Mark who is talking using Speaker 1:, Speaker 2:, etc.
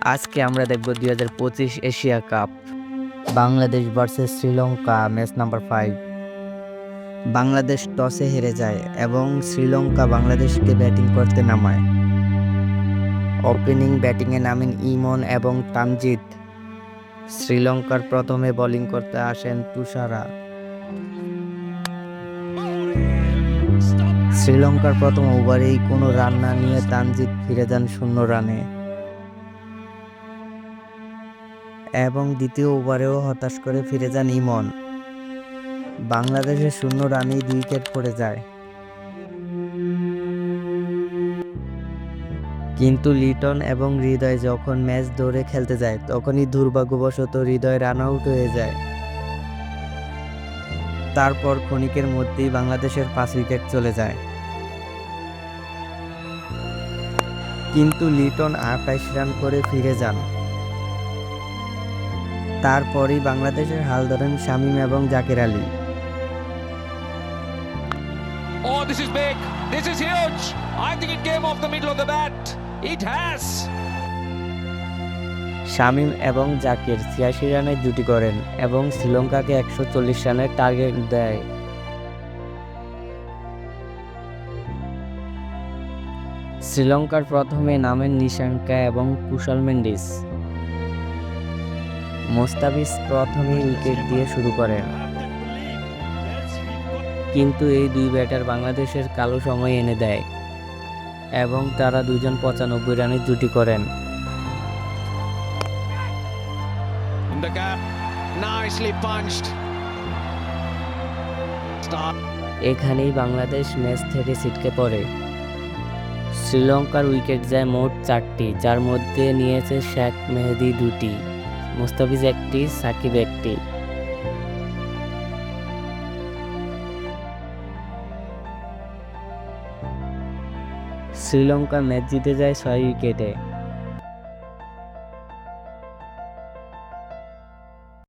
Speaker 1: আজকে আমরা দেখব 2025 Asia cup Bangladesh versus Sri Lanka match number 5। Bangladesh টসে হেরে যায় এবং শ্রীলঙ্কা বাংলাদেশকে ব্যাটিং করতে নামায়। ওপেনিং ব্যাটিংয়ে নামেন ইমন এবং তামজিদ। শ্রীলঙ্কার প্রথমে বোলিং করতে আসেন তুষারা। শ্রীলঙ্কার প্রথম ওভারেই কোনো রান না নিয়ে তামজিদ ফিরে যান 0 রানে এবং দ্বিতীয় ওভারেও হতাশ করে ফিরে যান ইমন। বাংলাদেশের 0 রানেই 2 উইকেট পড়ে যায়। কিন্তু লিটন এবং হৃদয় যখন ম্যাচ ধরে খেলতে যায় তখনই দুর্ভাগ্যবশত হৃদয় রান আউট হয়ে যায়। তারপর ক্ষণিকের মধ্যেই বাংলাদেশের 5 উইকেট চলে যায়। কিন্তু লিটন 28 রান করে ফিরে যান। তারপরই বাংলাদেশের হাল ধরেন শামীম এবং Zaker Ali.
Speaker 2: Oh, this is big. This is huge. I think it came off the middle of the bat. It has.
Speaker 1: Shamim এবং জাকির 86 রানের জুটি করেন এবং শ্রীলঙ্কাকে 140 রানের টার্গেট দেয়। শ্রীলঙ্কার প্রথমে নামেন নিশাঙ্কা এবং কুশল মেন্ডিস। মোস্তাফিজ প্রথমে উইকেট দিয়ে শুরু করেন, কিন্তু এই দুই ব্যাটার বাংলাদেশের কালো সময় এনে দেয় এবং তারা দুজন 95 রানের জুটি করেন।
Speaker 2: In the gap. Nicely punched.
Speaker 1: এখানেই বাংলাদেশ ম্যাচ থেকে ছিটকে পড়ে। শ্রীলঙ্কার উইকেট যায় মোট 4টি, যার মধ্যে নিয়েছে শেখ মেহেদী 2টি, মোস্তাফিজ 1টি, সাকিব 1টি। শ্রীলঙ্কা ম্যাচ জিতে যায় 6 উইকেটে।